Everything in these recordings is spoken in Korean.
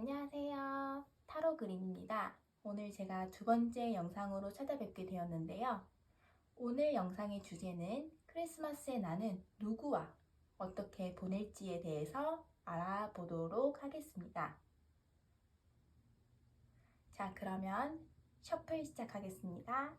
안녕하세요. 타로 그림입니다. 오늘 제가 두 번째 영상으로 찾아뵙게 되었는데요. 오늘 영상의 주제는 크리스마스에 나는 누구와 어떻게 보낼지에 대해서 알아보도록 하겠습니다. 자, 그러면 셔플 시작하겠습니다.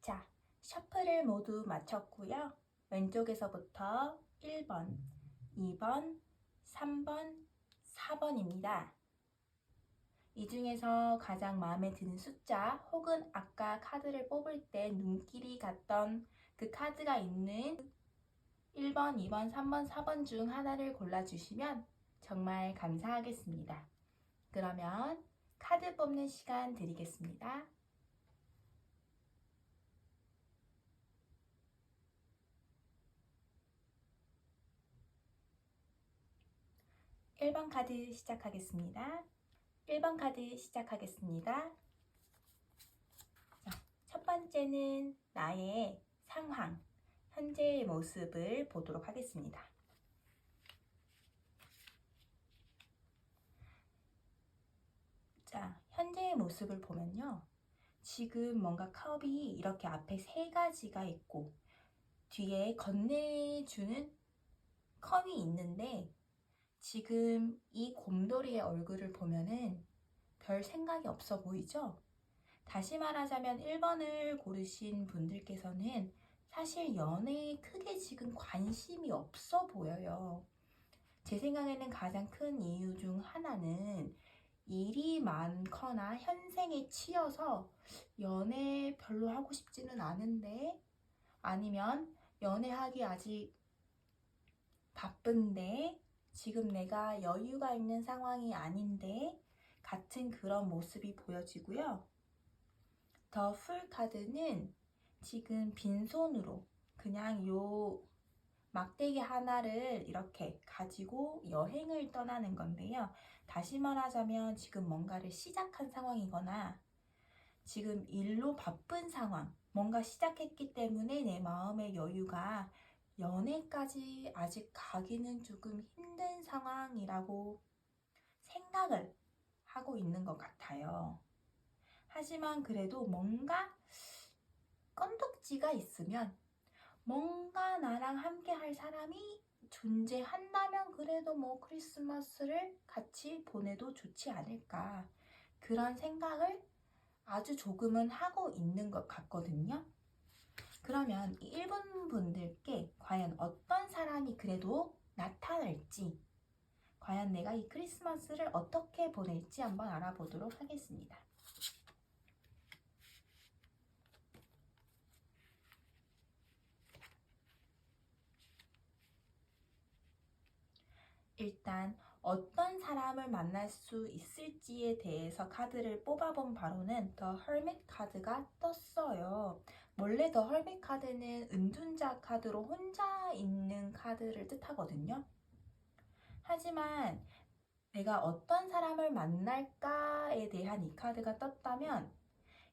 자, 셔플을 모두 마쳤고요. 왼쪽에서부터 1번, 2번, 3번, 4번입니다. 이 중에서 가장 마음에 드는 숫자 혹은 아까 카드를 뽑을 때 눈길이 갔던 그 카드가 있는 1번, 2번, 3번, 4번 중 하나를 골라주시면 정말 감사하겠습니다. 그러면 카드 뽑는 시간 드리겠습니다. 1번 카드 시작하겠습니다. 1번 카드 시작하겠습니다. 자, 첫 번째는 나의 상황, 현재의 모습을 보도록 하겠습니다. 연애의 모습을 보면요. 지금 뭔가 컵이 이렇게 앞에 3가지가 있고 뒤에 건네주는 컵이 있는데 지금 이 곰돌이의 얼굴을 보면은 별 생각이 없어 보이죠? 다시 말하자면 1번을 고르신 분들께서는 사실 연애에 크게 지금 관심이 없어 보여요. 제 생각에는 가장 큰 이유 중 하나는 일이 많거나 현생에 치여서 연애 별로 하고 싶지는 않은데, 아니면 연애하기 아직 바쁜데 지금 내가 여유가 있는 상황이 아닌데 같은 그런 모습이 보여지고요. 더 풀 카드는 지금 빈손으로 그냥 요 막대기 하나를 이렇게 가지고 여행을 떠나는 건데요. 다시 말하자면 지금 뭔가를 시작한 상황이거나 지금 일로 바쁜 상황, 뭔가 시작했기 때문에 내 마음의 여유가 연애까지 아직 가기는 조금 힘든 상황이라고 생각을 하고 있는 것 같아요. 하지만 그래도 뭔가 건덕지가 있으면, 뭔가 나랑 함께 할 사람이 존재한다면 그래도 뭐 크리스마스를 같이 보내도 좋지 않을까, 그런 생각을 아주 조금은 하고 있는 것 같거든요. 그러면 이 1번 분들께 과연 어떤 사람이 그래도 나타날지, 과연 내가 이 크리스마스를 어떻게 보낼지 한번 알아보도록 하겠습니다. 일단 어떤 사람을 만날 수 있을지에 대해서 카드를 뽑아본 바로는 더 헐밋 카드가 떴어요. 원래 더 헐밋 카드는 은둔자 카드로 혼자 있는 카드를 뜻하거든요. 하지만 내가 어떤 사람을 만날까에 대한 이 카드가 떴다면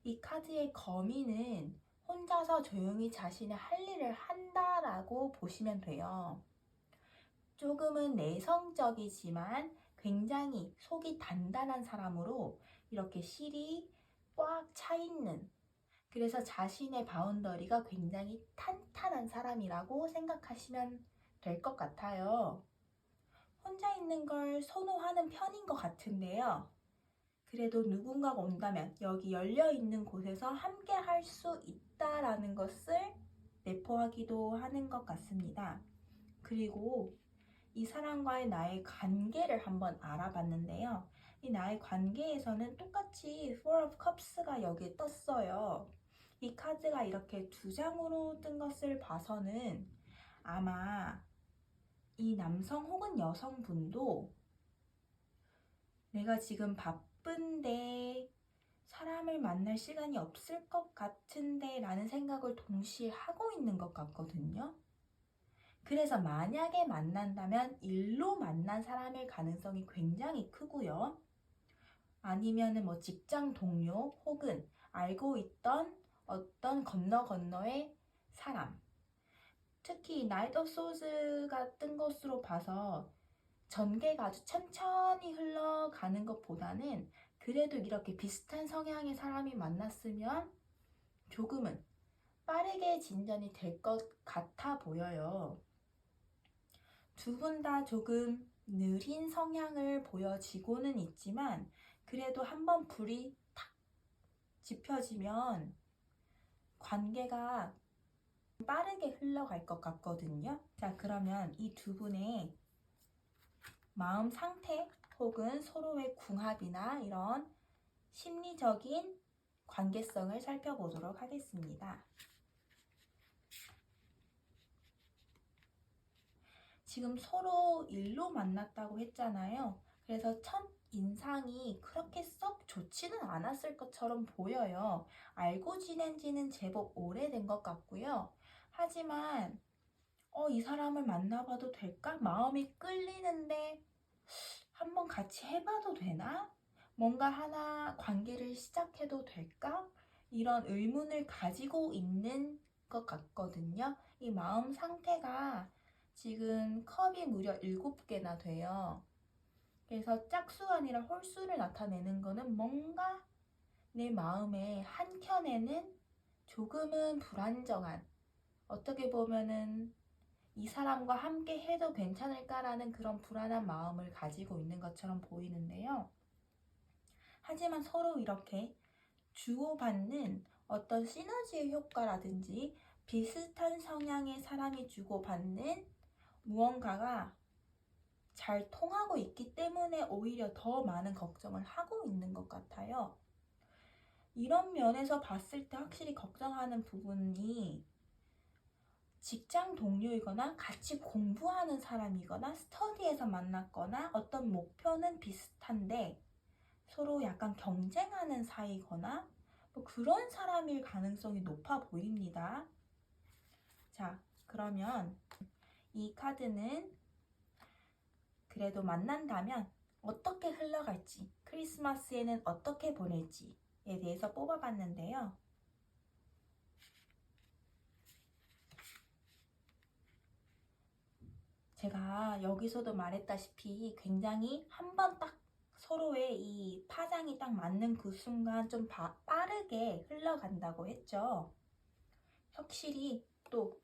이 카드의 거미는 혼자서 조용히 자신의 할 일을 한다라고 보시면 돼요. 조금은 내성적이지만 굉장히 속이 단단한 사람으로 이렇게 실이 꽉 차 있는, 그래서 자신의 바운더리가 굉장히 탄탄한 사람이라고 생각하시면 될 것 같아요. 혼자 있는 걸 선호하는 편인 것 같은데요. 그래도 누군가가 온다면 여기 열려있는 곳에서 함께 할 수 있다라는 것을 내포하기도 하는 것 같습니다. 그리고 이 사람과의 나의 관계를 한번 알아봤는데요. 이 나의 관계에서는 똑같이 Four of Cups가 여기에 떴어요. 이 카드가 이렇게 2장으로 뜬 것을 봐서는 아마 이 남성 혹은 여성분도 내가 지금 바쁜데 사람을 만날 시간이 없을 것 같은데 라는 생각을 동시에 하고 있는 것 같거든요. 그래서 만약에 만난다면 일로 만난 사람일 가능성이 굉장히 크고요. 아니면은 뭐 직장 동료 혹은 알고 있던 어떤 건너의 사람. 특히 나이트 오브 소즈가 뜬 것으로 봐서 전개가 아주 천천히 흘러가는 것보다는 그래도 이렇게 비슷한 성향의 사람이 만났으면 조금은 빠르게 진전이 될 것 같아 보여요. 두 분 다 조금 느린 성향을 보여지고는 있지만 그래도 한번 불이 탁 지펴지면 관계가 빠르게 흘러갈 것 같거든요. 자, 그러면 이 두 분의 마음 상태 혹은 서로의 궁합이나 이런 심리적인 관계성을 살펴보도록 하겠습니다. 지금 서로 일로 만났다고 했잖아요. 그래서 첫 인상이 그렇게 썩 좋지는 않았을 것처럼 보여요. 알고 지낸 지는 제법 오래된 것 같고요. 하지만 이 사람을 만나봐도 될까? 마음이 끌리는데 한번 같이 해봐도 되나? 뭔가 하나 관계를 시작해도 될까? 이런 의문을 가지고 있는 것 같거든요. 이 마음 상태가 지금 컵이 무려 7개나 돼요. 그래서 짝수가 아니라 홀수를 나타내는 거는 뭔가 내 마음의 한켠에는 조금은 불안정한, 어떻게 보면은 이 사람과 함께 해도 괜찮을까라는 그런 불안한 마음을 가지고 있는 것처럼 보이는데요. 하지만 서로 이렇게 주고받는 어떤 시너지의 효과라든지 비슷한 성향의 사람이 주고받는 무언가가 잘 통하고 있기 때문에 오히려 더 많은 걱정을 하고 있는 것 같아요. 이런 면에서 봤을 때 확실히 걱정하는 부분이 직장 동료이거나 같이 공부하는 사람이거나 스터디에서 만났거나 어떤 목표는 비슷한데 서로 약간 경쟁하는 사이거나 뭐 그런 사람일 가능성이 높아 보입니다. 자, 그러면 이 카드는 그래도 만난다면 어떻게 흘러갈지, 크리스마스에는 어떻게 보낼지에 대해서 뽑아봤는데요. 제가 여기서도 말했다시피 굉장히 한 번 딱 서로의 이 파장이 딱 맞는 그 순간 좀 빠르게 흘러간다고 했죠. 확실히 또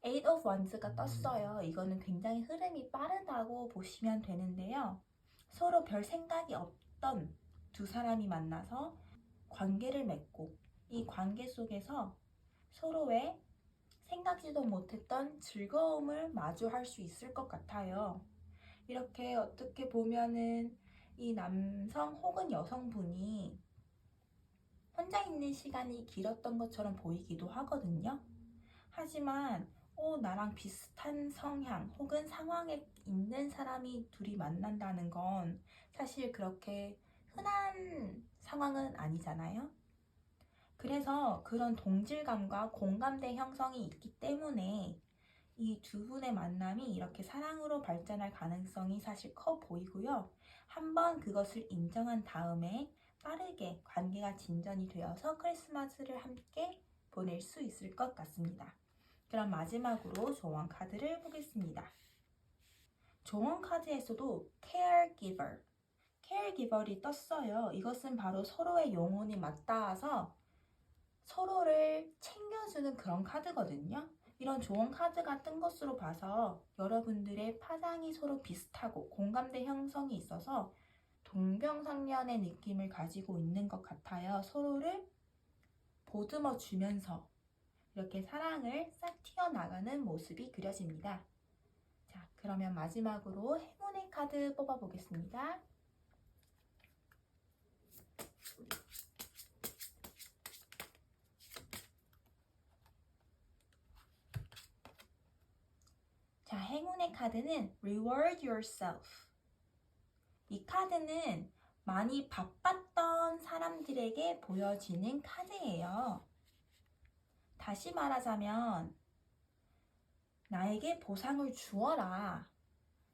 Eight of Wands가 떴어요. 이거는 굉장히 흐름이 빠르다고 보시면 되는데요. 서로 별 생각이 없던 두 사람이 만나서 관계를 맺고 이 관계 속에서 서로의 생각지도 못했던 즐거움을 마주할 수 있을 것 같아요. 이렇게 어떻게 보면은 이 남성 혹은 여성분이 혼자 있는 시간이 길었던 것처럼 보이기도 하거든요. 하지만 나랑 비슷한 성향 혹은 상황에 있는 사람이 둘이 만난다는 건 사실 그렇게 흔한 상황은 아니잖아요. 그래서 그런 동질감과 공감대 형성이 있기 때문에 이 두 분의 만남이 이렇게 사랑으로 발전할 가능성이 사실 커 보이고요. 한번 그것을 인정한 다음에 빠르게 관계가 진전이 되어서 크리스마스를 함께 보낼 수 있을 것 같습니다. 그럼 마지막으로 조언 카드를 보겠습니다. 조언 카드에서도 caregiver이 떴어요. 이것은 바로 서로의 영혼이 맞닿아서 서로를 챙겨주는 그런 카드거든요. 이런 조언 카드가 뜬 것으로 봐서 여러분들의 파장이 서로 비슷하고 공감대 형성이 있어서 동병상련의 느낌을 가지고 있는 것 같아요. 서로를 보듬어 주면서 이렇게 사랑을 싹 튀어나가는 모습이 그려집니다. 자, 그러면 마지막으로 행운의 카드 뽑아보겠습니다. 자, 행운의 카드는 Reward Yourself. 이 카드는 많이 바빴던 사람들에게 보여지는 카드예요. 다시 말하자면 나에게 보상을 주어라.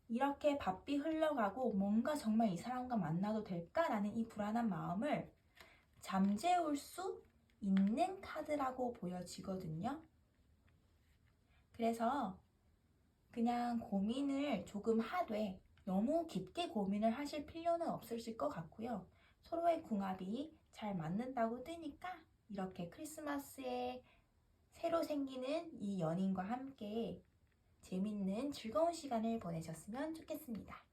이렇게 바삐 흘러가고 뭔가 정말 이 사람과 만나도 될까라는 이 불안한 마음을 잠재울 수 있는 카드라고 보여지거든요. 그래서 그냥 고민을 조금 하되 너무 깊게 고민을 하실 필요는 없으실 것 같고요. 서로의 궁합이 잘 맞는다고 뜨니까 이렇게 크리스마스에 새로 생기는 이 연인과 함께 재밌는 즐거운 시간을 보내셨으면 좋겠습니다.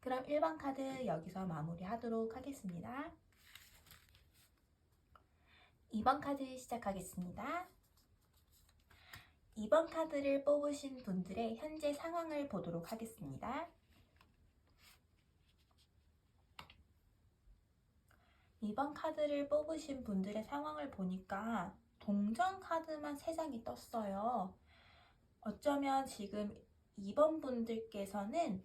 그럼 1번 카드 여기서 마무리하도록 하겠습니다. 2번 카드 시작하겠습니다. 2번 카드를 뽑으신 분들의 현재 상황을 보도록 하겠습니다. 2번 카드를 뽑으신 분들의 상황을 보니까 동전 카드만 3장이 떴어요. 어쩌면 지금 2번 분들께서는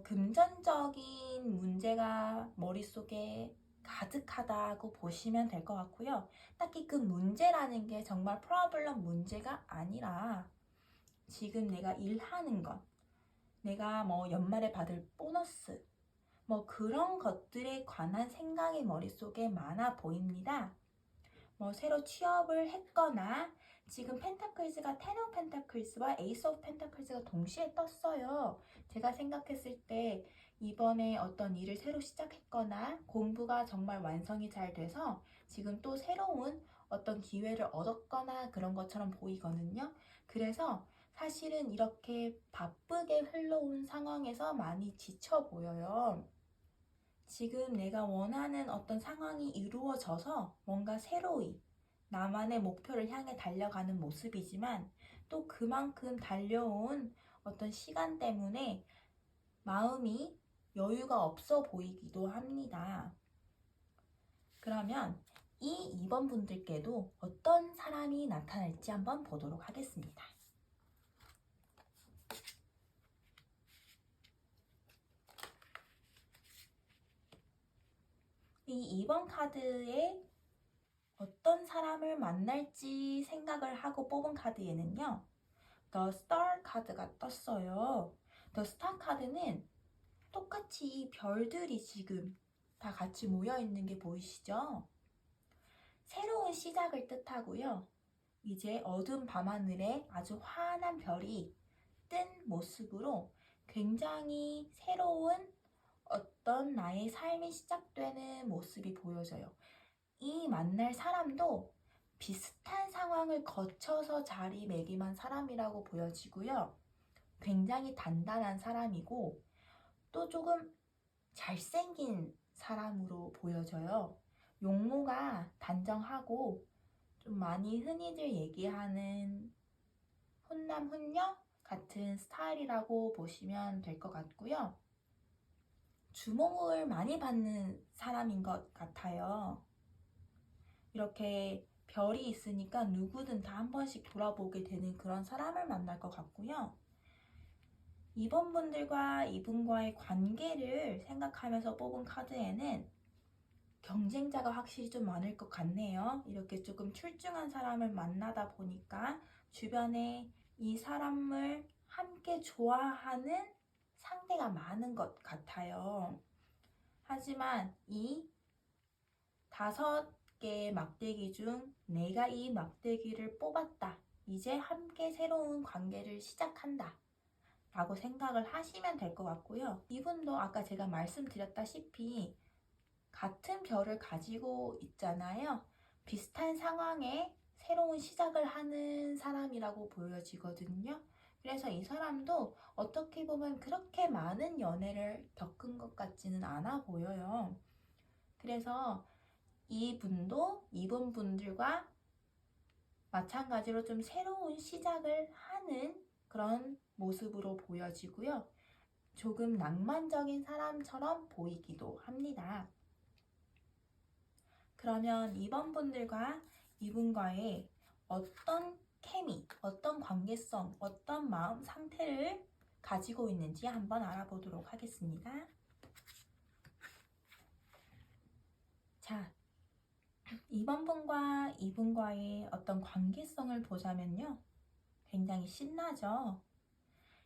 금전적인 문제가 머릿속에 가득하다고 보시면 될 것 같고요. 딱히 그 문제라는 게 정말 프로블럼 문제가 아니라 지금 내가 일하는 것, 내가 뭐 연말에 받을 보너스, 뭐 그런 것들에 관한 생각이 머릿속에 많아 보입니다. 뭐 새로 취업을 했거나 지금 펜타클스가 텐 오브 펜타클스와 에이스 오브 펜타클스가 동시에 떴어요. 제가 생각했을 때 이번에 어떤 일을 새로 시작했거나 공부가 정말 완성이 잘 돼서 지금 또 새로운 어떤 기회를 얻었거나 그런 것처럼 보이거든요. 그래서 사실은 이렇게 바쁘게 흘러온 상황에서 많이 지쳐 보여요. 지금 내가 원하는 어떤 상황이 이루어져서 뭔가 새로이 나만의 목표를 향해 달려가는 모습이지만 또 그만큼 달려온 어떤 시간 때문에 마음이 여유가 없어 보이기도 합니다. 그러면 이 2번 분들께도 어떤 사람이 나타날지 한번 보도록 하겠습니다. 이 2번 카드에 어떤 사람을 만날지 생각을 하고 뽑은 카드에는요. The Star 카드가 떴어요. The Star 카드는 똑같이 이 별들이 지금 다 같이 모여 있는 게 보이시죠? 새로운 시작을 뜻하고요. 이제 어두운 밤하늘에 아주 환한 별이 뜬 모습으로 굉장히 새로운 어떤 나의 삶이 시작되는 모습이 보여져요. 이 만날 사람도 비슷한 상황을 거쳐서 자리매김한 사람이라고 보여지고요. 굉장히 단단한 사람이고 또 조금 잘생긴 사람으로 보여져요. 용모가 단정하고 좀 많이 흔히들 얘기하는 훈남 훈녀 같은 스타일이라고 보시면 될 것 같고요. 주목을 많이 받는 사람인 것 같아요. 이렇게 별이 있으니까 누구든 다 한 번씩 돌아보게 되는 그런 사람을 만날 것 같고요. 이번 분들과 이분과의 관계를 생각하면서 뽑은 카드에는 경쟁자가 확실히 좀 많을 것 같네요. 이렇게 조금 출중한 사람을 만나다 보니까 주변에 이 사람을 함께 좋아하는 상대가 많은 것 같아요. 하지만 이 5개의 막대기 중 내가 이 막대기를 뽑았다. 이제 함께 새로운 관계를 시작한다. 라고 생각을 하시면 될 것 같고요. 이분도 아까 제가 말씀드렸다시피 같은 별을 가지고 있잖아요. 비슷한 상황에 새로운 시작을 하는 사람이라고 보여지거든요. 그래서 이 사람도 어떻게 보면 그렇게 많은 연애를 겪은 것 같지는 않아 보여요. 그래서 이분도 이분 분들과 마찬가지로 좀 새로운 시작을 하는 그런 모습으로 보여지고요. 조금 낭만적인 사람처럼 보이기도 합니다. 그러면 이번 분들과 이분과의 어떤 케미, 어떤 관계성, 어떤 마음 상태를 가지고 있는지 한번 알아보도록 하겠습니다. 자, 이번 분과 이분과의 어떤 관계성을 보자면요. 굉장히 신나죠?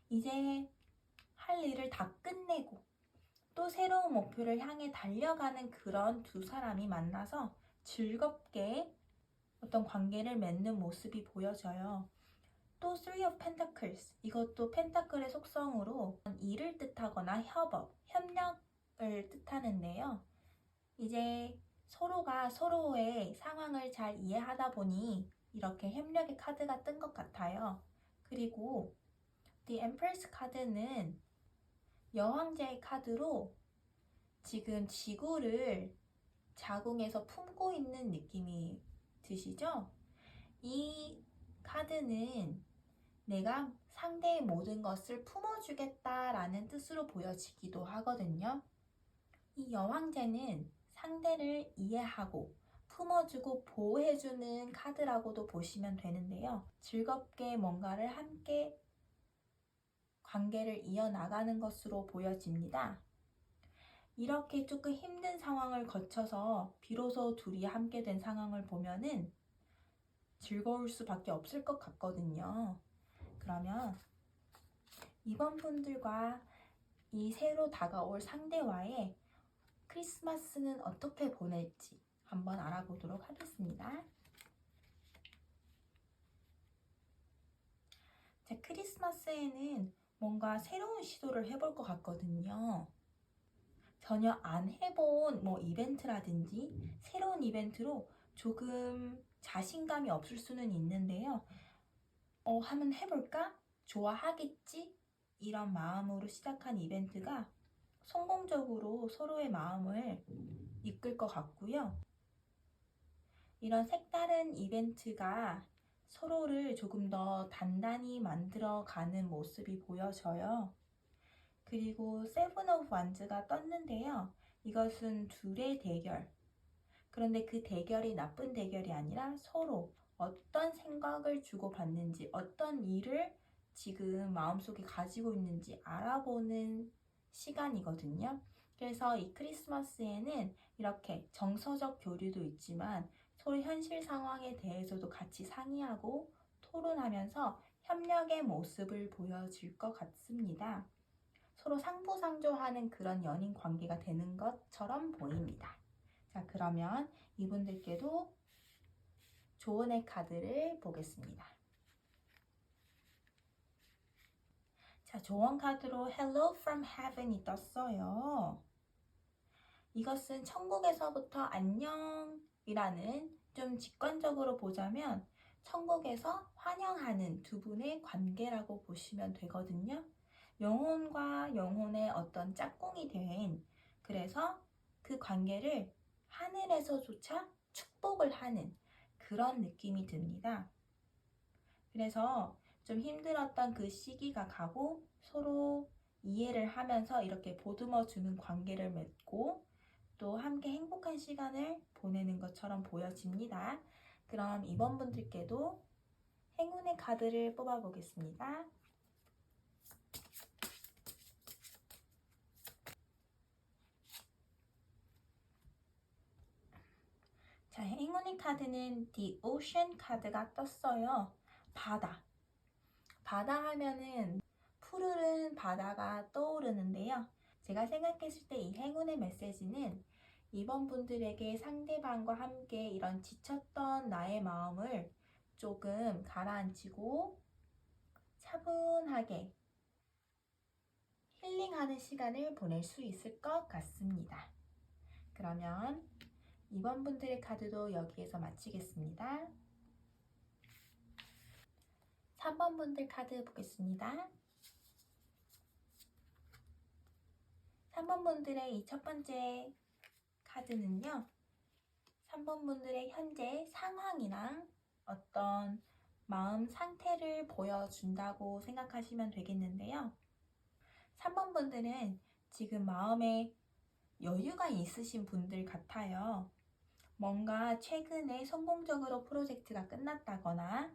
이제 할 일을 다 끝내고 또 새로운 목표를 향해 달려가는 그런 두 사람이 만나서 즐겁게 어떤 관계를 맺는 모습이 보여져요. 또 Three of Pentacles, 이것도 펜타클의 속성으로 일을 뜻하거나 협업, 협력을 뜻하는데요. 이제 서로가 서로의 상황을 잘 이해하다 보니 이렇게 협력의 카드가 뜬 것 같아요. 그리고 The Empress 카드는 여왕제의 카드로 지금 지구를 자궁에서 품고 있는 느낌이 드시죠? 이 카드는 내가 상대의 모든 것을 품어주겠다라는 뜻으로 보여지기도 하거든요. 이 여왕제는 상대를 이해하고 품어주고 보호해주는 카드라고도 보시면 되는데요. 즐겁게 뭔가를 함께 관계를 이어나가는 것으로 보여집니다. 이렇게 조금 힘든 상황을 거쳐서 비로소 둘이 함께 된 상황을 보면은 즐거울 수밖에 없을 것 같거든요. 그러면 이번 분들과 이 새로 다가올 상대와의 크리스마스는 어떻게 보낼지 한번 알아보도록 하겠습니다. 자, 크리스마스에는 뭔가 새로운 시도를 해볼 것 같거든요. 전혀 안 해본 이벤트라든지 새로운 이벤트로 조금 자신감이 없을 수는 있는데요. 한번 해볼까? 좋아하겠지? 이런 마음으로 시작한 이벤트가 성공적으로 서로의 마음을 이끌 것 같고요. 이런 색다른 이벤트가 서로를 조금 더 단단히 만들어가는 모습이 보여져요. 그리고 세븐 오브 완즈가 떴는데요. 이것은 둘의 대결. 그런데 그 대결이 나쁜 대결이 아니라 서로 어떤 생각을 주고받는지, 어떤 일을 지금 마음속에 가지고 있는지 알아보는 시간이거든요. 그래서 이 크리스마스에는 이렇게 정서적 교류도 있지만 서로 현실 상황에 대해서도 같이 상의하고 토론하면서 협력의 모습을 보여줄 것 같습니다. 서로 상부상조하는 그런 연인 관계가 되는 것처럼 보입니다. 자, 그러면 이분들께도 조언의 카드를 보겠습니다. 자, 조언 카드로 Hello from Heaven이 떴어요. 이것은 천국에서부터 안녕이라는, 좀 직관적으로 보자면 천국에서 환영하는 두 분의 관계라고 보시면 되거든요. 영혼과 영혼의 어떤 짝꿍이 된, 그래서 그 관계를 하늘에서조차 축복을 하는 그런 느낌이 듭니다. 그래서 좀 힘들었던 그 시기가 가고 서로 이해를 하면서 이렇게 보듬어주는 관계를 맺고 또 함께 행복한 시간을 보내는 것처럼 보여집니다. 그럼 이번 분들께도 행운의 카드를 뽑아보겠습니다. 자, 행운의 카드는 The Ocean 카드가 떴어요. 바다. 바다 하면은 푸르른 바다가 떠오르는데요. 제가 생각했을 때 이 행운의 메시지는 이번 분들에게 상대방과 함께 이런 지쳤던 나의 마음을 조금 가라앉히고 차분하게 힐링하는 시간을 보낼 수 있을 것 같습니다. 그러면 이번 분들의 카드도 여기에서 마치겠습니다. 3번 분들 카드 보겠습니다. 3번 분들의 이 첫 번째 카드는요. 3번 분들의 현재 상황이랑 어떤 마음 상태를 보여준다고 생각하시면 되겠는데요. 3번 분들은 지금 마음에 여유가 있으신 분들 같아요. 뭔가 최근에 성공적으로 프로젝트가 끝났다거나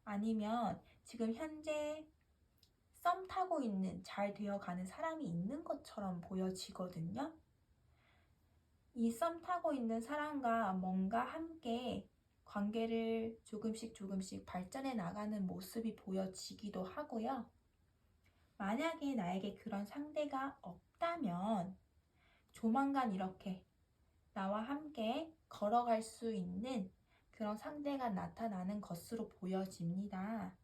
아니면 지금 현재 썸 타고 있는, 잘 되어가는 사람이 있는 것처럼 보여지거든요. 이 썸 타고 있는 사람과 뭔가 함께 관계를 조금씩 발전해 나가는 모습이 보여지기도 하고요. 만약에 나에게 그런 상대가 없다면 조만간 이렇게 나와 함께 걸어갈 수 있는 그런 상대가 나타나는 것으로 보여집니다.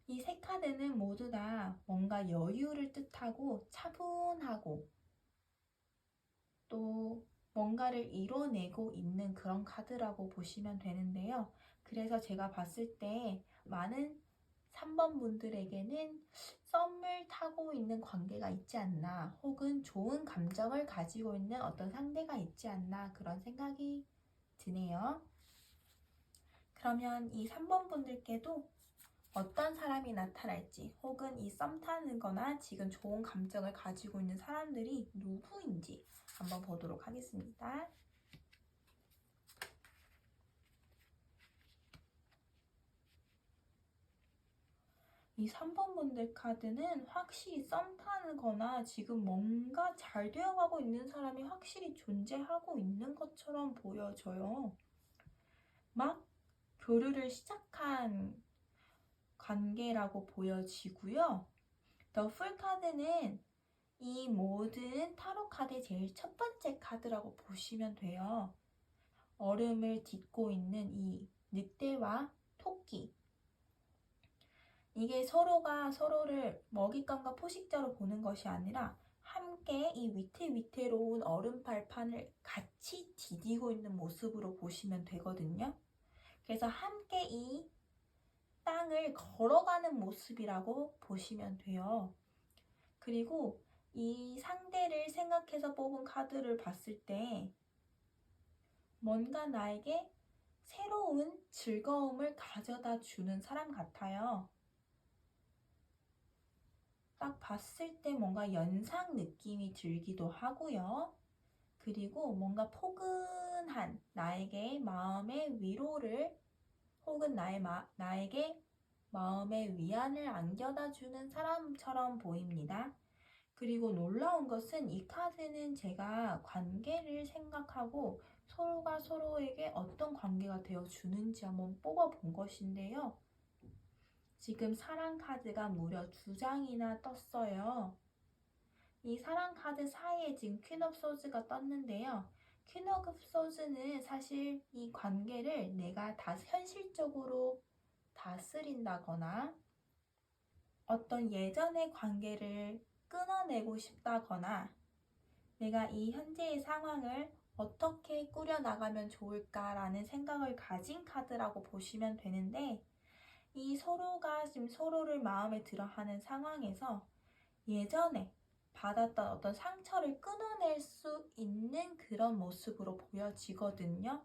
이 세 카드는 모두 다 뭔가 여유를 뜻하고 차분하고 또 뭔가를 이뤄내고 있는 그런 카드라고 보시면 되는데요. 그래서 제가 봤을 때 많은 3번 분들에게는 썸을 타고 있는 관계가 있지 않나, 혹은 좋은 감정을 가지고 있는 어떤 상대가 있지 않나, 그런 생각이 드네요. 그러면 이 3번 분들께도 어떤 사람이 나타날지, 혹은 이 썸 타는 거나 지금 좋은 감정을 가지고 있는 사람들이 누구인지 한번 보도록 하겠습니다. 이 3번 분들 카드는 확실히 썸 타는 거나 지금 뭔가 잘 되어가고 있는 사람이 확실히 존재하고 있는 것처럼 보여져요. 막 교류를 시작한 관계라고 보여지고요. 더 풀 카드는 이 모든 타로 카드의 제일 첫 번째 카드라고 보시면 돼요. 얼음을 딛고 있는 이 늑대와 토끼. 이게 서로가 서로를 먹잇감과 포식자로 보는 것이 아니라 함께 이 위태위태로운 얼음발판을 같이 디디고 있는 모습으로 보시면 되거든요. 그래서 함께 이 땅을 걸어가는 모습이라고 보시면 돼요. 그리고 이 상대를 생각해서 뽑은 카드를 봤을 때 뭔가 나에게 새로운 즐거움을 가져다 주는 사람 같아요. 딱 봤을 때 뭔가 연상 느낌이 들기도 하고요. 그리고 뭔가 포근한 나에게 마음의 위로를 혹은 나에게 마음의 위안을 안겨다 주는 사람처럼 보입니다. 그리고 놀라운 것은 이 카드는 제가 관계를 생각하고 서로가 서로에게 어떤 관계가 되어 주는지 한번 뽑아 본 것인데요. 지금 사랑 카드가 무려 2장이나 떴어요. 이 사랑 카드 사이에 지금 퀸 오브 소즈가 떴는데요. 퀸 오브 소즈는 사실 이 관계를 내가 다 현실적으로 다스린다거나 어떤 예전의 관계를 끊어내고 싶다거나 내가 이 현재의 상황을 어떻게 꾸려나가면 좋을까라는 생각을 가진 카드라고 보시면 되는데 이 서로가 지금 서로를 마음에 들어하는 상황에서 예전에 받았던 어떤 상처를 끊어낼 수 있는 그런 모습으로 보여지거든요.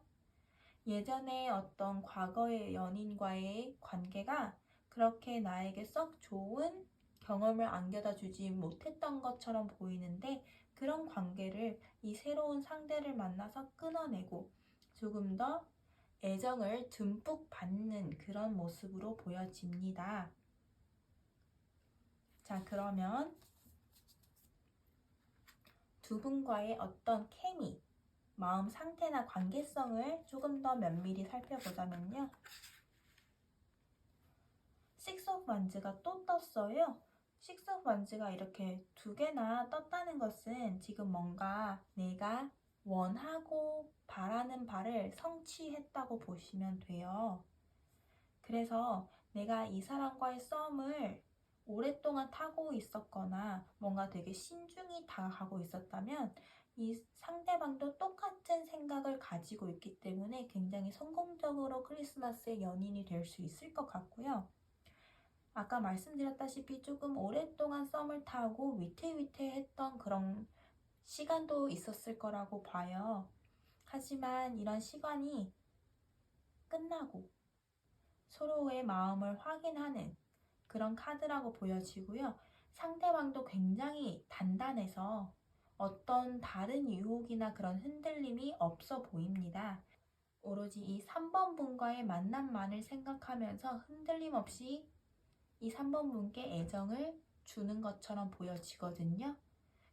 예전에 어떤 과거의 연인과의 관계가 그렇게 나에게 썩 좋은 경험을 안겨다 주지 못했던 것처럼 보이는데 그런 관계를 이 새로운 상대를 만나서 끊어내고 조금 더 애정을 듬뿍 받는 그런 모습으로 보여집니다. 자, 그러면 두 분과의 어떤 케미, 마음 상태나 관계성을 조금 더 면밀히 살펴보자면요. 식스 오브 완즈가 또 떴어요. 식스 오브 완즈가 이렇게 2개나 떴다는 것은 지금 뭔가 내가 원하고 바라는 바를 성취했다고 보시면 돼요. 그래서 내가 이 사람과의 썸을 오랫동안 타고 있었거나 뭔가 되게 신중히 다가가고 있었다면 이 상대방도 똑같은 생각을 가지고 있기 때문에 굉장히 성공적으로 크리스마스의 연인이 될 수 있을 것 같고요. 아까 말씀드렸다시피 조금 오랫동안 썸을 타고 위태위태했던 그런 시간도 있었을 거라고 봐요. 하지만 이런 시간이 끝나고 서로의 마음을 확인하는 그런 카드라고 보여지고요. 상대방도 굉장히 단단해서 어떤 다른 유혹이나 그런 흔들림이 없어 보입니다. 오로지 이 3번 분과의 만남만을 생각하면서 흔들림 없이 이 3번 분께 애정을 주는 것처럼 보여지거든요.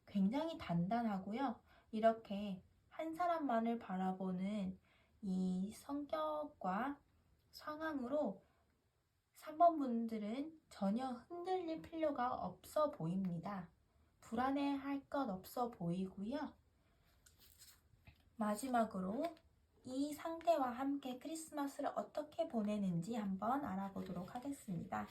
굉장히 단단하고요. 이렇게 한 사람만을 바라보는 이 성격과 상황으로 3번 분들은 전혀 흔들릴 필요가 없어 보입니다. 불안해할 것 없어 보이고요. 마지막으로 이 상대와 함께 크리스마스를 어떻게 보내는지 한번 알아보도록 하겠습니다.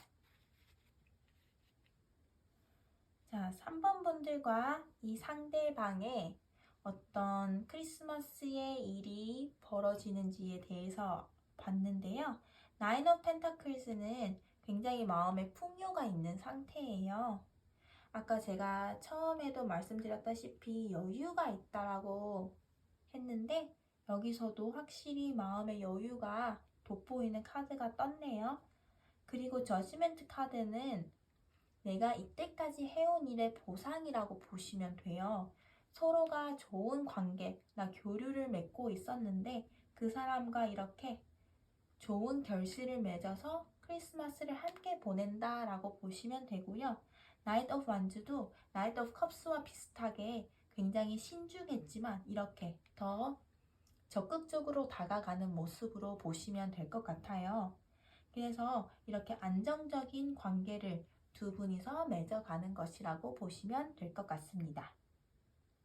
자, 3번 분들과 이 상대방의 어떤 크리스마스의 일이 벌어지는지에 대해서 봤는데요. 나인 오브 펜타클스는 굉장히 마음에 풍요가 있는 상태예요. 아까 제가 처음에도 말씀드렸다시피 여유가 있다라고 했는데 여기서도 확실히 마음의 여유가 돋보이는 카드가 떴네요. 그리고 저지멘트 카드는 내가 이때까지 해온 일의 보상이라고 보시면 돼요. 서로가 좋은 관계, 나 교류를 맺고 있었는데 그 사람과 이렇게 좋은 결실을 맺어서 크리스마스를 함께 보낸다라고 보시면 되고요. 나이트 오브 완즈도 나이트 오브 컵스와 비슷하게 굉장히 신중했지만 이렇게 더 적극적으로 다가가는 모습으로 보시면 될 것 같아요. 그래서 이렇게 안정적인 관계를 두 분이서 맺어가는 것이라고 보시면 될 것 같습니다.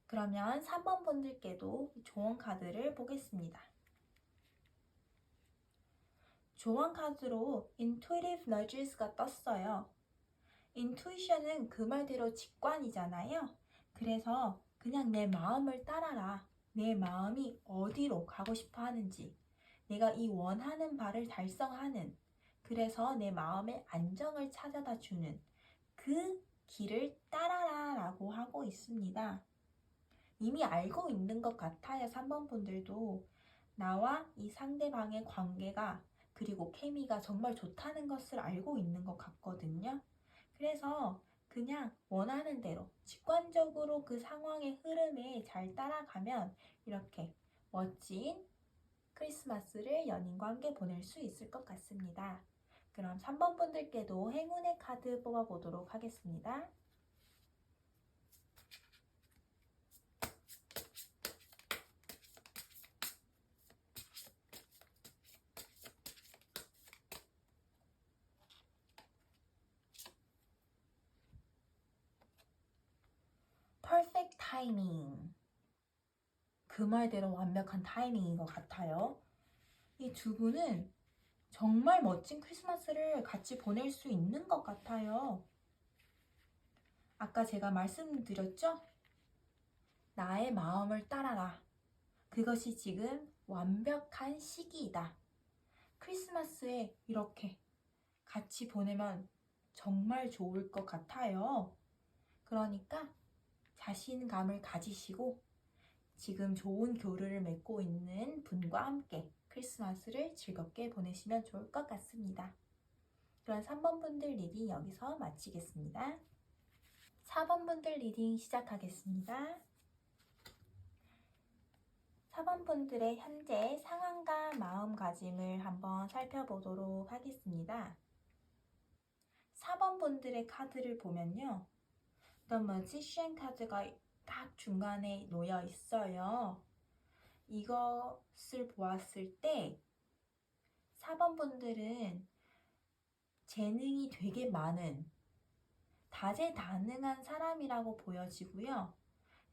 그러면 3번 분들께도 조언 카드를 보겠습니다. 조언 카드로 intuitive nudges가 떴어요. intuition은 그 말대로 직관이잖아요. 그래서 그냥 내 마음을 따라라. 내 마음이 어디로 가고 싶어 하는지, 내가 이 원하는 바를 달성하는, 그래서 내 마음의 안정을 찾아다 주는 그 길을 따라라 라고 하고 있습니다. 이미 알고 있는 것 같아요. 3번 분들도 나와 이 상대방의 관계가 그리고 케미가 정말 좋다는 것을 알고 있는 것 같거든요. 그래서 그냥 원하는 대로 직관적으로 그 상황의 흐름에 잘 따라가면 이렇게 멋진 크리스마스를 연인과 함께 보낼 수 있을 것 같습니다. 그럼 3번 분들께도 행운의 카드 뽑아보도록 하겠습니다. Perfect timing. 그 말대로 완벽한 타이밍인 것 같아요. 이 두 분은 정말 멋진 크리스마스를 같이 보낼 수 있는 것 같아요. 아까 제가 말씀드렸죠? 나의 마음을 따라라. 그것이 지금 완벽한 시기이다. 크리스마스에 이렇게 같이 보내면 정말 좋을 것 같아요. 그러니까 자신감을 가지시고 지금 좋은 교류를 맺고 있는 분과 함께 크리스마스를 즐겁게 보내시면 좋을 것 같습니다. 그럼 3번 분들 리딩 여기서 마치겠습니다. 4번 분들 리딩 시작하겠습니다. 4번 분들의 현재 상황과 마음가짐을 한번 살펴보도록 하겠습니다. 4번 분들의 카드를 보면요. The Magician 카드가 딱 중간에 놓여 있어요. 이것을 보았을 때 4번 분들은 재능이 되게 많은 다재다능한 사람이라고 보여지고요.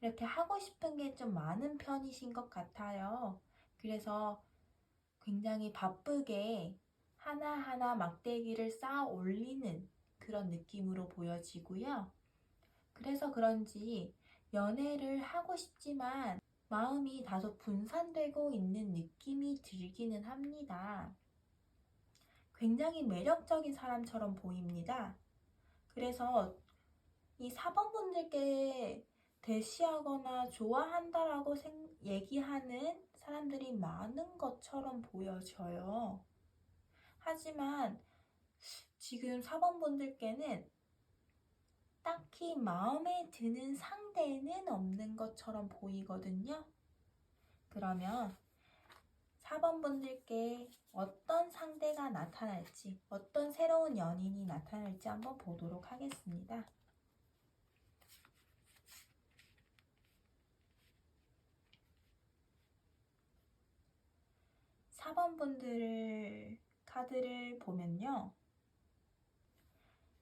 이렇게 하고 싶은 게 좀 많은 편이신 것 같아요. 그래서 굉장히 바쁘게 하나하나 막대기를 쌓아 올리는 그런 느낌으로 보여지고요. 그래서 그런지 연애를 하고 싶지만 마음이 다소 분산되고 있는 느낌이 들기는 합니다. 굉장히 매력적인 사람처럼 보입니다. 그래서 이 4번 분들께 대시하거나 좋아한다라고 얘기하는 사람들이 많은 것처럼 보여져요. 하지만 지금 4번 분들께는 딱히 마음에 드는 상대는 없는 것처럼 보이거든요. 그러면 4번 분들께 어떤 상대가 나타날지, 어떤 새로운 연인이 나타날지 한번 보도록 하겠습니다. 4번 분들 카드를 보면요.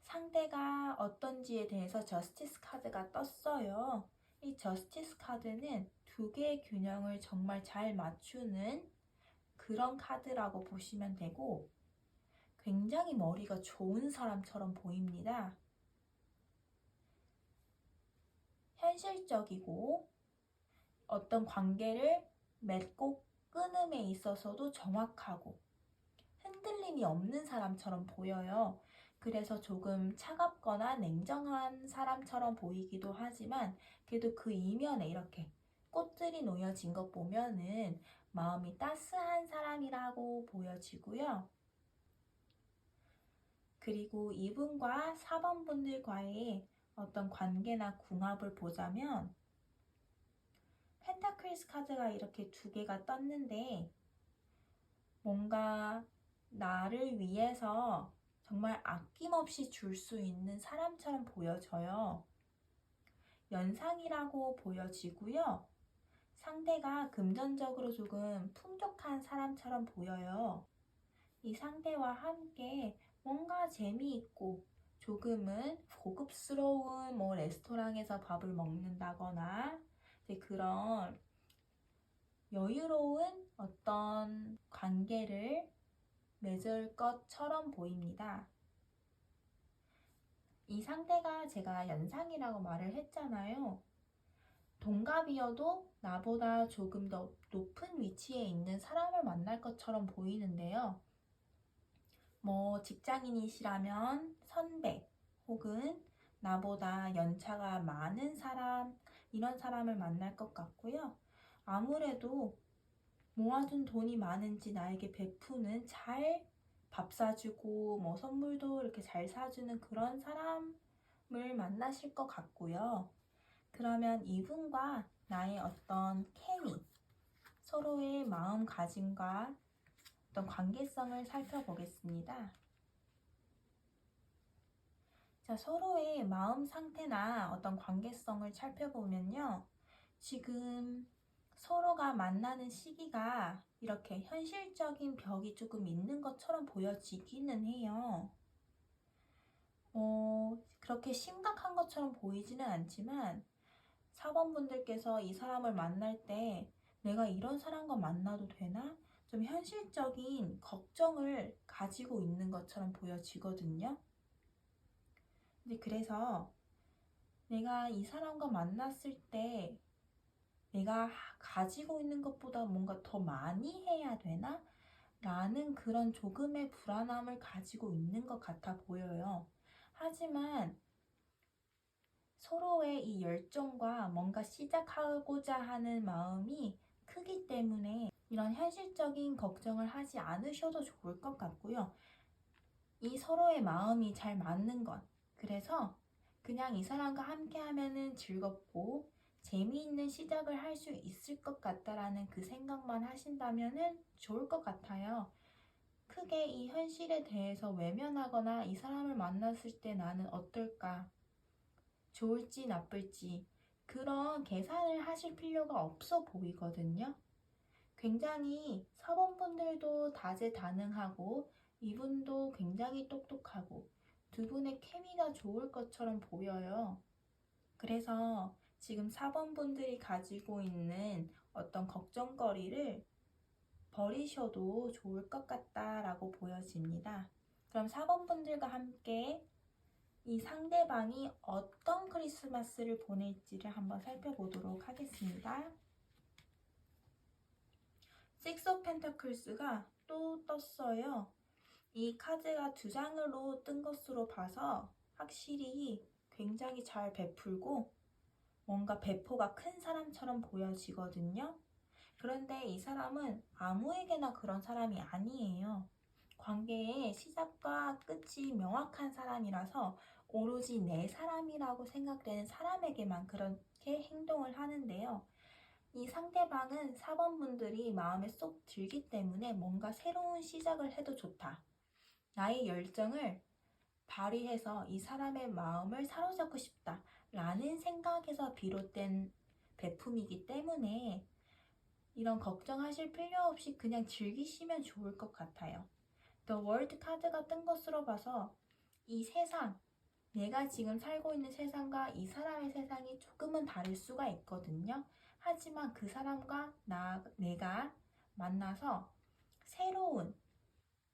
상대가 어떤지에 대해서 저스티스 카드가 떴어요. 이 저스티스 카드는 두 개의 균형을 정말 잘 맞추는 그런 카드라고 보시면 되고 굉장히 머리가 좋은 사람처럼 보입니다. 현실적이고 어떤 관계를 맺고 끊음에 있어서도 정확하고 흔들림이 없는 사람처럼 보여요. 그래서 조금 차갑거나 냉정한 사람처럼 보이기도 하지만 그래도 그 이면에 이렇게 꽃들이 놓여진 것 보면은 마음이 따스한 사람이라고 보여지고요. 그리고 이분과 4번 분들과의 어떤 관계나 궁합을 보자면 펜타클스 카드가 이렇게 두 개가 떴는데 뭔가 나를 위해서 정말 아낌없이 줄 수 있는 사람처럼 보여져요. 연상이라고 보여지고요. 상대가 금전적으로 조금 풍족한 사람처럼 보여요. 이 상대와 함께 뭔가 재미있고 조금은 고급스러운 레스토랑에서 밥을 먹는다거나 그런 여유로운 어떤 관계를 맺을 것처럼 보입니다. 이 상대가 제가 연상이라고 말을 했잖아요. 동갑이어도 나보다 조금 더 높은 위치에 있는 사람을 만날 것처럼 보이는데요. 직장인이시라면 선배 혹은 나보다 연차가 많은 사람, 이런 사람을 만날 것 같고요. 아무래도 모아둔 돈이 많은지 나에게 베푸는, 잘 밥 사주고 선물도 이렇게 잘 사주는 그런 사람을 만나실 것 같고요. 그러면 이분과 나의 어떤 케미, 서로의 마음가짐과 어떤 관계성을 살펴보겠습니다. 자, 서로의 마음 상태나 어떤 관계성을 살펴보면요. 지금 서로가 만나는 시기가 이렇게 현실적인 벽이 조금 있는 것처럼 보여지기는 해요. 그렇게 심각한 것처럼 보이지는 않지만 사원분들께서 이 사람을 만날 때 내가 이런 사람과 만나도 되나? 좀 현실적인 걱정을 가지고 있는 것처럼 보여지거든요. 근데 그래서 내가 이 사람과 만났을 때 내가 가지고 있는 것보다 뭔가 더 많이 해야 되나? 라는 그런 조금의 불안함을 가지고 있는 것 같아 보여요. 하지만 서로의 이 열정과 뭔가 시작하고자 하는 마음이 크기 때문에 이런 현실적인 걱정을 하지 않으셔도 좋을 것 같고요. 이 서로의 마음이 잘 맞는 것. 그래서 그냥 이 사람과 함께 하면은 즐겁고 재미있는 시작을 할 수 있을 것 같다라는 그 생각만 하신다면은 좋을 것 같아요. 크게 이 현실에 대해서 외면하거나 이 사람을 만났을 때 나는 어떨까? 좋을지 나쁠지 그런 계산을 하실 필요가 없어 보이거든요. 굉장히 사원분들도 다재다능하고 이분도 굉장히 똑똑하고 두 분의 케미가 좋을 것처럼 보여요. 그래서 지금 사원분들이 가지고 있는 어떤 걱정거리를 버리셔도 좋을 것 같다라고 보여집니다. 그럼 사원분들과 함께 이 상대방이 어떤 크리스마스를 보낼지를 한번 살펴보도록 하겠습니다. Six of Pentakles가 또 떴어요. 이 카드가 두 장으로 뜬 것으로 봐서 확실히 굉장히 잘 베풀고 뭔가 배포가 큰 사람처럼 보여지거든요. 그런데 이 사람은 아무에게나 그런 사람이 아니에요. 관계의 시작과 끝이 명확한 사람이라서 오로지 내 사람이라고 생각되는 사람에게만 그렇게 행동을 하는데요. 이 상대방은 사원분들이 마음에 쏙 들기 때문에 뭔가 새로운 시작을 해도 좋다. 나의 열정을 발휘해서 이 사람의 마음을 사로잡고 싶다. 라는 생각에서 비롯된 베품이기 때문에 이런 걱정하실 필요 없이 그냥 즐기시면 좋을 것 같아요. The World 카드가 뜬 것으로 봐서 이 세상, 내가 지금 살고 있는 세상과 이 사람의 세상이 조금은 다를 수가 있거든요. 하지만 그 사람과 내가 만나서 새로운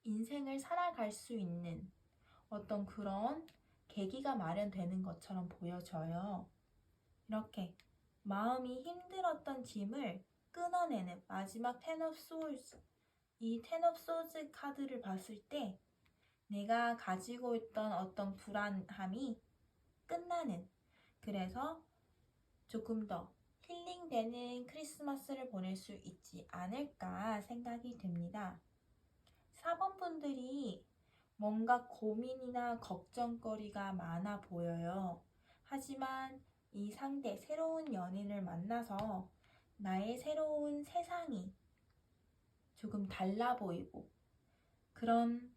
인생을 살아갈 수 있는 어떤 그런 계기가 마련되는 것처럼 보여져요. 이렇게 마음이 힘들었던 짐을 끊어내는 마지막 Ten of Swords, 이 Ten of Swords 카드를 봤을 때 내가 가지고 있던 어떤 불안함이 끝나는, 그래서 조금 더 힐링되는 크리스마스를 보낼 수 있지 않을까 생각이 됩니다. 4번분들이 뭔가 고민이나 걱정거리가 많아 보여요. 하지만 이 상대, 새로운 연인을 만나서 나의 새로운 세상이 조금 달라 보이고 그런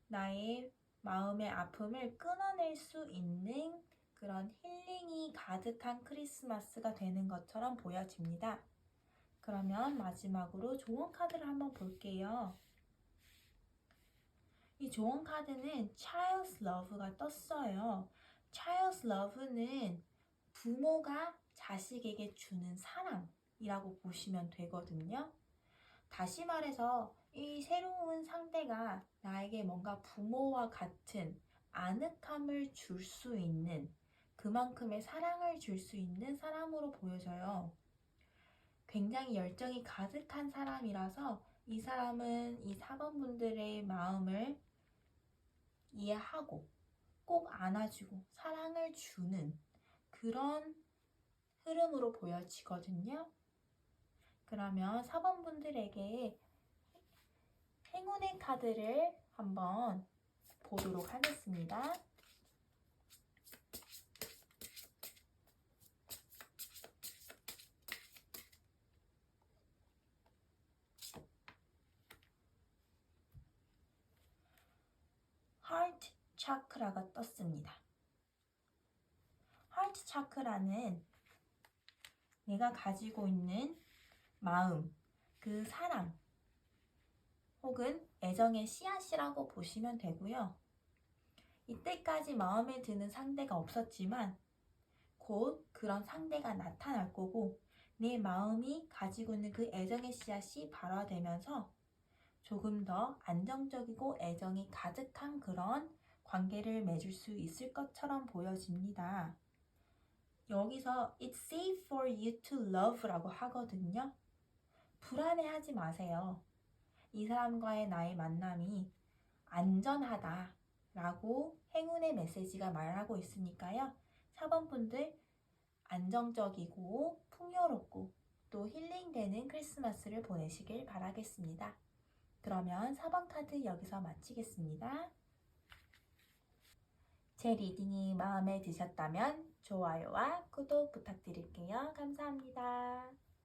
나의 마음의 아픔을 끊어낼 수 있는 그런 힐링이 가득한 크리스마스가 되는 것처럼 보여집니다. 그러면 마지막으로 조언 카드를 한번 볼게요. 이 조언 카드는 Child's Love가 떴어요. Child's Love는 부모가 자식에게 주는 사랑이라고 보시면 되거든요. 다시 말해서 이 새로운 상대가 나에게 뭔가 부모와 같은 아늑함을 줄 수 있는 그만큼의 사랑을 줄 수 있는 사람으로 보여져요. 굉장히 열정이 가득한 사람이라서 이 사람은 이 4번 분들의 마음을 이해하고 꼭 안아주고 사랑을 주는 그런 흐름으로 보여지거든요. 그러면 4번 분들에게 행운의 카드를 한번 보도록 하겠습니다. 하트 차크라가 떴습니다. 하트 차크라는 내가 가지고 있는 마음, 그 사랑, 혹은 애정의 씨앗이라고 보시면 되고요. 이때까지 마음에 드는 상대가 없었지만 곧 그런 상대가 나타날 거고 내 마음이 가지고 있는 그 애정의 씨앗이 발화되면서 조금 더 안정적이고 애정이 가득한 그런 관계를 맺을 수 있을 것처럼 보여집니다. 여기서 It's safe for you to love라고 하거든요. 불안해하지 마세요. 이 사람과의 나의 만남이 안전하다 라고 행운의 메시지가 말하고 있으니까요. 4번 분들 안정적이고 풍요롭고 또 힐링되는 크리스마스를 보내시길 바라겠습니다. 그러면 4번 카드 여기서 마치겠습니다. 제 리딩이 마음에 드셨다면 좋아요와 구독 부탁드릴게요. 감사합니다.